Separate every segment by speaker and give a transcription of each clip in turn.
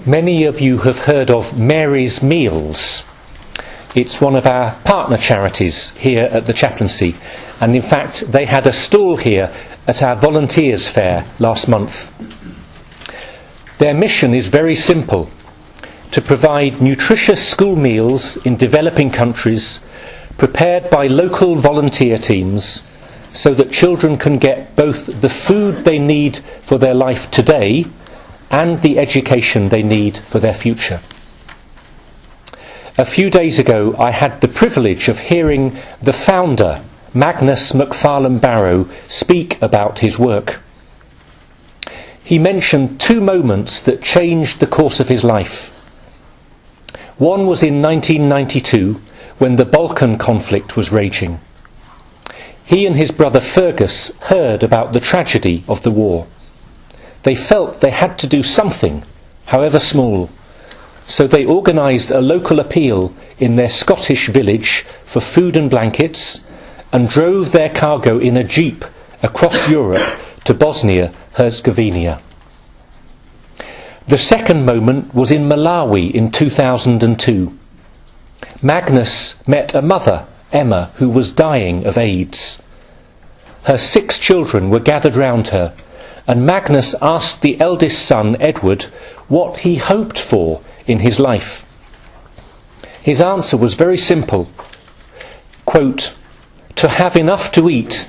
Speaker 1: Many of you have heard of Mary's Meals. It's one of our partner charities here at the chaplaincy, and in fact they had a stall here at our volunteers fair last month. Their mission is very simple: to provide nutritious school meals in developing countries prepared by local volunteer teams so that children can get both the food they need for their life today and the education they need for their future. A few days ago I had the privilege of hearing the founder, Magnus MacFarlane Barrow, speak about his work. He mentioned two moments that changed the course of his life. One was in 1992, when the Balkan conflict was raging. He and his brother Fergus heard about the tragedy of the war. They felt they had to do something, however small, so they organised a local appeal in their Scottish village for food and blankets and drove their cargo in a jeep across Europe to Bosnia-Herzegovina. The second moment was in Malawi in 2002. Magnus met a mother, Emma, who was dying of AIDS. Her 6 children were gathered round her, and Magnus asked the eldest son, Edward, what he hoped for in his life. His answer was very simple. Quote, "To have enough to eat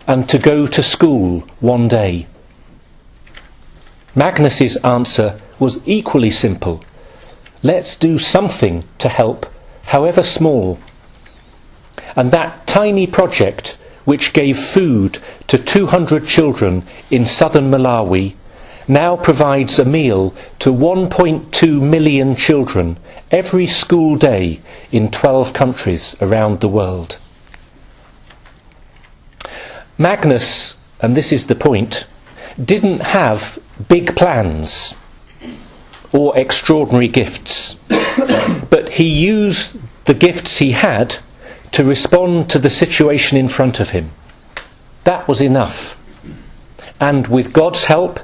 Speaker 1: and to go to school one day." Magnus's answer was equally simple. Let's do something to help, however small. And that tiny project, which gave food to 200 children in southern Malawi, now provides a meal to 1.2 million children every school day in 12 countries around the world. Magnus, and this is the point, didn't have big plans or extraordinary gifts, but he used the gifts he had to respond to the situation in front of him. That was enough. And with God's help,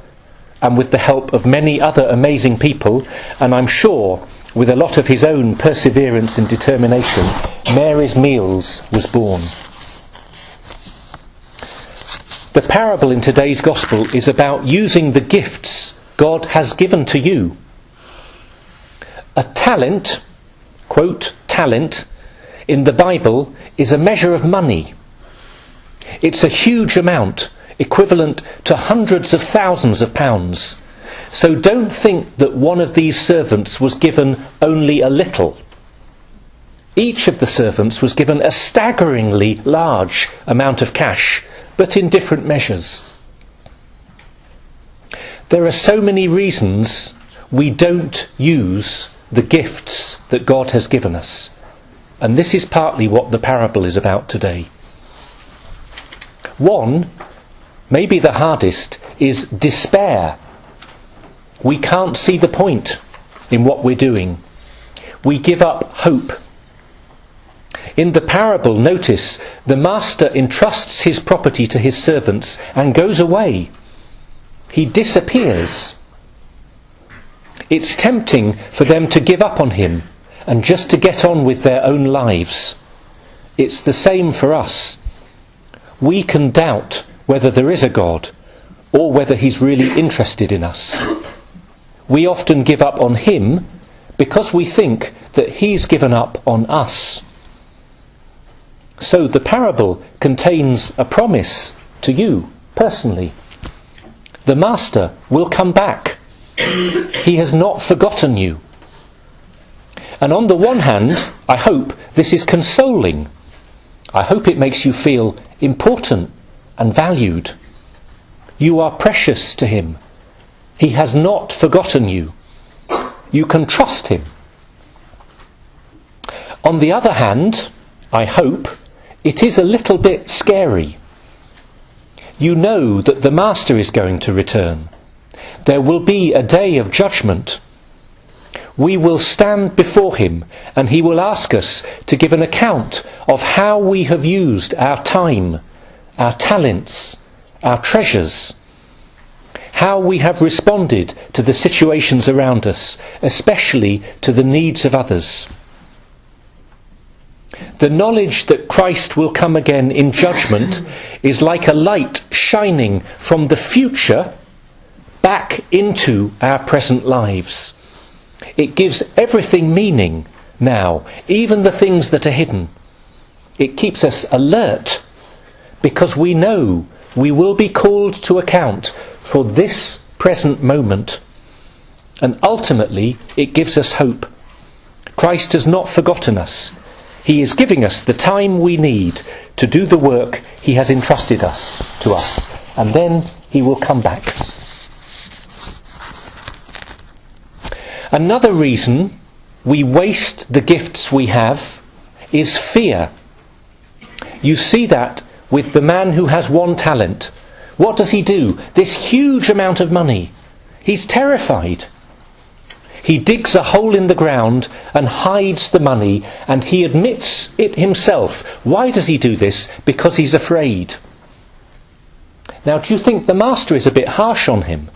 Speaker 1: and with the help of many other amazing people, and I'm sure with a lot of his own perseverance and determination, Mary's Meals was born. The parable in today's Gospel is about using the gifts God has given to you. A talent, quote, talent, in the Bible is a measure of money. It's a huge amount, equivalent to hundreds of thousands of pounds. So don't think that one of these servants was given only a little. Each of the servants was given a staggeringly large amount of cash, but in different measures. There are so many reasons we don't use the gifts that God has given us. And this is partly what the parable is about today. One, maybe the hardest, is despair. We can't see the point in what we're doing. We give up hope. In the parable, notice, the master entrusts his property to his servants and goes away. He disappears. It's tempting for them to give up on him and just to get on with their own lives. It's the same for us. We can doubt whether there is a God or whether he's really interested in us. We often give up on him because we think that he's given up on us. So the parable contains a promise to you personally. The master will come back. He has not forgotten you. And on the one hand, I hope this is consoling. I hope it makes you feel important and valued. You are precious to him. He has not forgotten you. You can trust him. On the other hand, I hope it is a little bit scary. You know that the master is going to return. There will be a day of judgment. We will stand before him and he will ask us to give an account of how we have used our time, our talents, our treasures. how we have responded to the situations around us, especially to the needs of others. The knowledge that Christ will come again in judgment is like a light shining from the future back into our present lives. It gives everything meaning now, even the things that are hidden. It keeps us alert because we know we will be called to account for this present moment. And ultimately, it gives us hope. Christ has not forgotten us. He is giving us the time we need to do the work he has entrusted to us. And then he will come back. Another reason we waste the gifts we have is fear. You see that with the man who has 1 talent. What does he do? This huge amount of money. He's terrified. He digs a hole in the ground and hides the money, and he admits it himself. Why does he do this? Because he's afraid. Now, do you think the master is a bit harsh on him?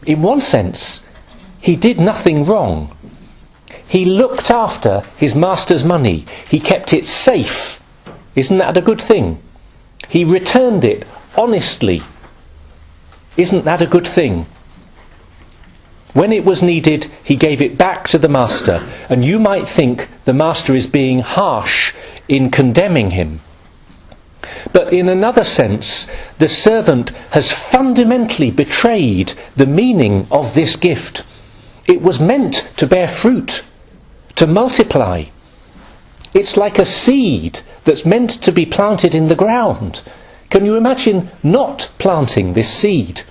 Speaker 1: In one sense, he did nothing wrong. He looked after his master's money. He kept it safe. Isn't that a good thing? He returned it honestly. Isn't that a good thing? When it was needed, he gave it back to the master. And you might think the master is being harsh in condemning him. But in another sense, the servant has fundamentally betrayed the meaning of this gift. It was meant to bear fruit, to multiply. It's like a seed that's meant to be planted in the ground. Can you imagine not planting this seed?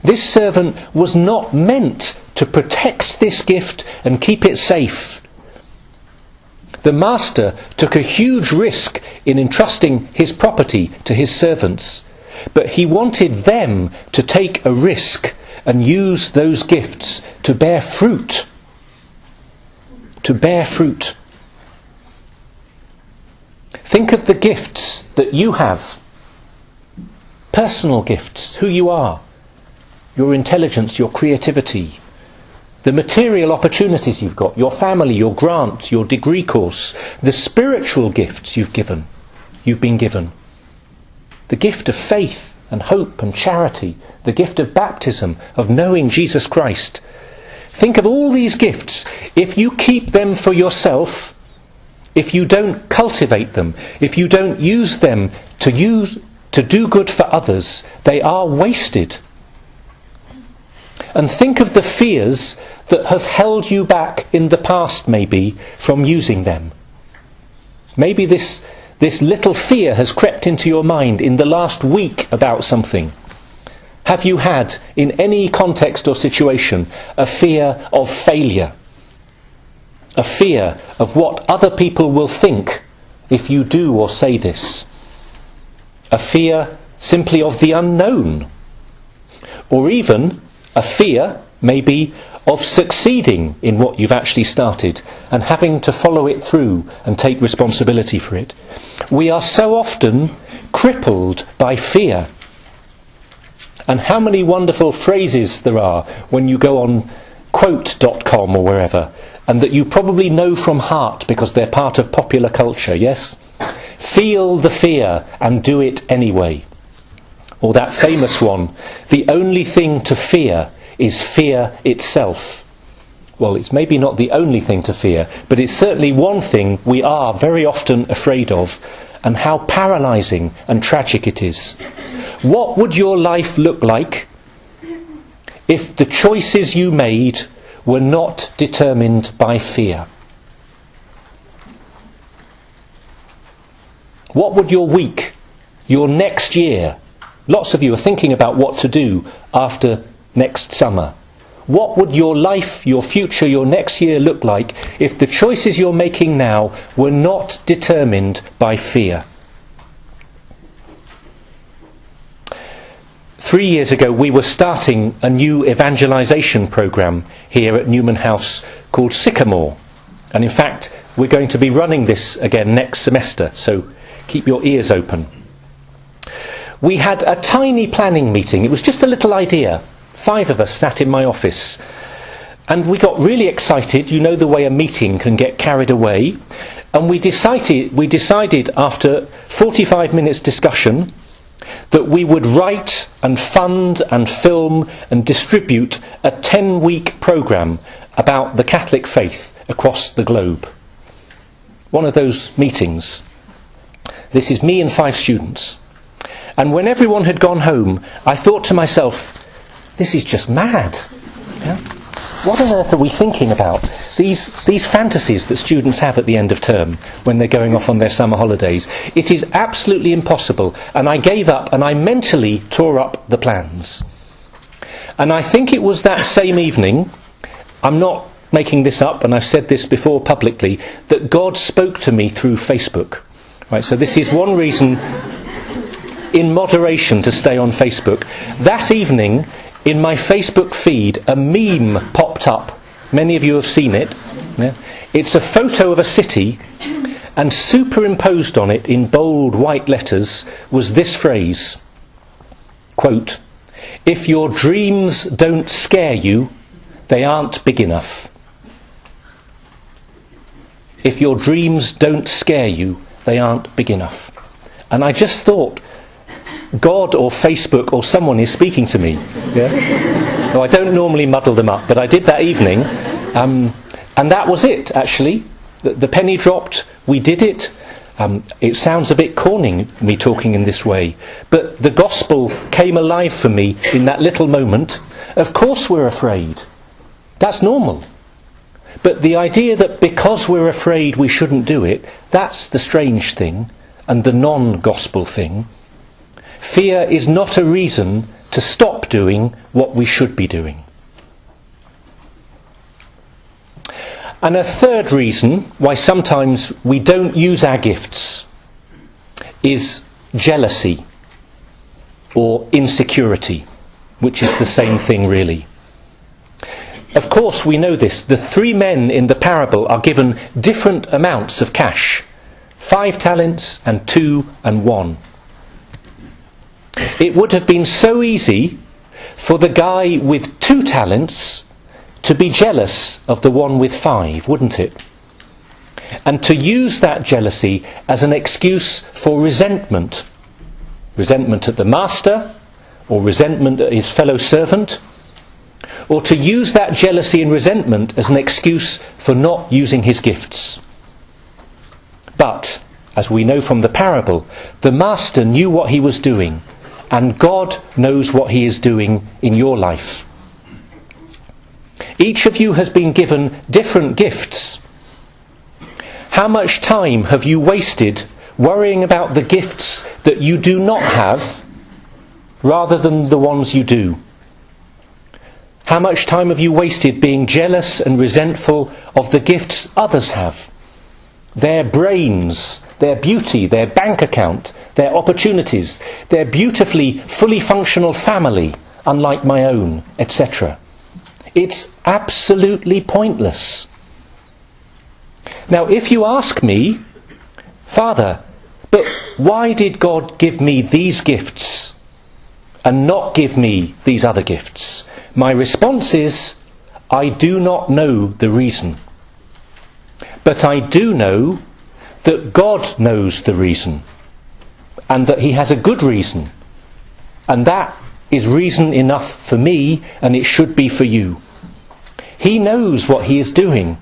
Speaker 1: This servant was not meant to protect this gift and keep it safe. The master took a huge risk in entrusting his property to his servants, but he wanted them to take a risk and use those gifts to bear fruit. To bear fruit. Think of the gifts that you have. Personal gifts, who you are, your intelligence, your creativity, the material opportunities you've got, your family, your grant, your degree course, the spiritual gifts you've been given. The gift of faith and hope and charity, the gift of baptism, of knowing Jesus Christ. Think of all these gifts. If you keep them for yourself, if you don't cultivate them, if you don't use them to do good for others, they are wasted. And think of the fears that have held you back in the past, maybe, from using them. Maybe this little fear has crept into your mind in the last week about something. Have you had, in any context or situation, a fear of failure? A fear of what other people will think if you do or say this? A fear simply of the unknown? Or even a fear, maybe, of succeeding in what you've actually started and having to follow it through and take responsibility for it. We are so often crippled by fear. And how many wonderful phrases there are when you go on quote.com or wherever, and that you probably know from heart because they're part of popular culture, yes? Feel the fear and do it anyway. Or that famous one, the only thing to fear is fear itself. Well, it's maybe not the only thing to fear, but it's certainly one thing we are very often afraid of, and how paralysing and tragic it is. What would your life look like if the choices you made were not determined by fear? What would your week, your next year, lots of you are thinking about what to do after next summer. What would your life, your future, your next year look like if the choices you're making now were not determined by fear? 3 years ago we were starting a new evangelisation programme here at Newman House called Sycamore. And in fact we're going to be running this again next semester, so keep your ears open. we had a tiny planning meeting. It was just a little idea. 5 of us sat in my office. And we got really excited. You know the way a meeting can get carried away. And we decided after 45 minutes discussion that we would write and fund and film and distribute a 10-week programme about the Catholic faith across the globe. One of those meetings. This is me and 5 students. And when everyone had gone home, I thought to myself, this is just mad. Yeah? What on earth are we thinking about? These fantasies that students have at the end of term when they're going off on their summer holidays. It is absolutely impossible. And I gave up and I mentally tore up the plans. And I think it was that same evening, I'm not making this up and I've said this before publicly, that God spoke to me through Facebook. Right, so this is one reason in moderation to stay on Facebook. That evening, in my Facebook feed, a meme popped up. Many of you have seen it. Yeah? It's a photo of a city, and superimposed on it in bold white letters was this phrase, quote, "If your dreams don't scare you, they aren't big enough." If your dreams don't scare you, they aren't big enough. And I just thought, God or Facebook or someone is speaking to me. Yeah? Well, I don't normally muddle them up, but I did that evening. And that was it, actually. The penny dropped. We did it. It sounds a bit corny, me talking in this way. But the gospel came alive for me in that little moment. Of course we're afraid. That's normal. But the idea that because we're afraid we shouldn't do it, that's the strange thing and the non-gospel thing. Fear is not a reason to stop doing what we should be doing. And a third reason why sometimes we don't use our gifts is jealousy or insecurity, which is the same thing really. Of course we know this. The 3 men in the parable are given different amounts of cash. 5 talents and 2 and 1. It would have been so easy for the guy with 2 talents to be jealous of the one with 5, wouldn't it? And to use that jealousy as an excuse for resentment. Resentment at the master, or resentment at his fellow servant, or to use that jealousy and resentment as an excuse for not using his gifts. But, as we know from the parable, the master knew what he was doing. And God knows what he is doing in your life. Each of you has been given different gifts. How much time have you wasted worrying about the gifts that you do not have rather than the ones you do? How much time have you wasted being jealous and resentful of the gifts others have? Their brains, their beauty, their bank account, their opportunities, their beautifully, fully functional family, unlike my own, etc. It's absolutely pointless. Now, if you ask me, Father, but why did God give me these gifts and not give me these other gifts? My response is, I do not know the reason. But I do know that God knows the reason, and that he has a good reason, and that is reason enough for me, and it should be for you. He knows what he is doing.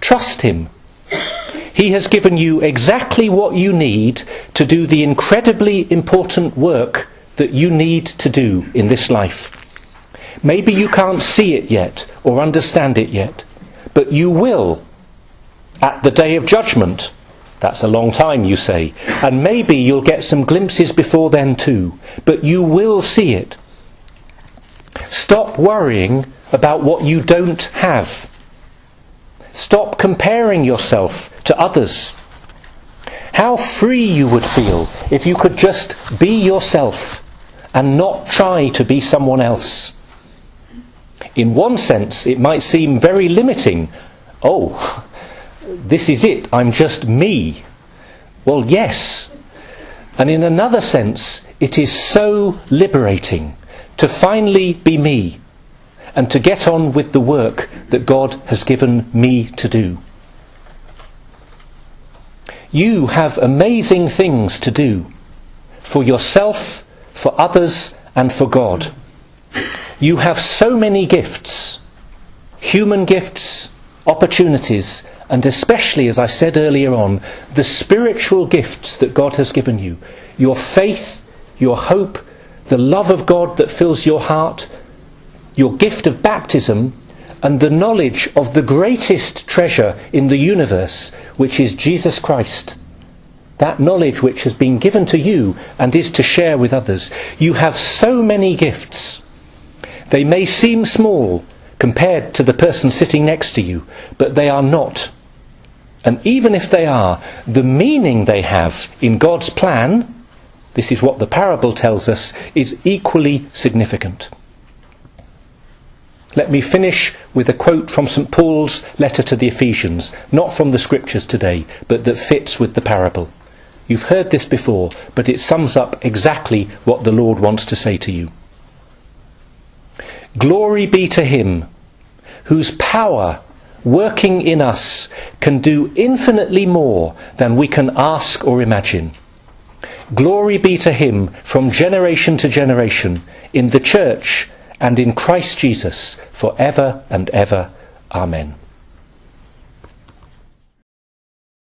Speaker 1: Trust him. He has given you exactly what you need to do the incredibly important work that you need to do in this life. Maybe you can't see it yet or understand it yet, but you will at the day of judgment. That's a long time, you say. And maybe you'll get some glimpses before then too. But you will see it. Stop worrying about what you don't have. Stop comparing yourself to others. How free you would feel if you could just be yourself and not try to be someone else. In one sense, it might seem very limiting. Oh, this is it, I'm just me. Well, yes. And in another sense, It is so liberating to finally be me and to get on with the work that God has given me to do. You have amazing things to do for yourself, for others, and for God. You have so many gifts, human gifts, opportunities, and especially, as I said earlier on, the spiritual gifts that God has given you. Your faith, your hope, the love of God that fills your heart, your gift of baptism, and the knowledge of the greatest treasure in the universe, which is Jesus Christ. That knowledge which has been given to you and is to share with others. You have so many gifts. They may seem small compared to the person sitting next to you, but they are not. And even if they are, the meaning they have in God's plan, this is what the parable tells us, is equally significant. Let me finish with a quote from St. Paul's letter to the Ephesians, not from the scriptures today, but that fits with the parable. You've heard this before, but it sums up exactly what the Lord wants to say to you. Glory be to him whose power working in us can do infinitely more than we can ask or imagine. Glory be to him from generation to generation in the church and in Christ Jesus, for ever and ever. Amen.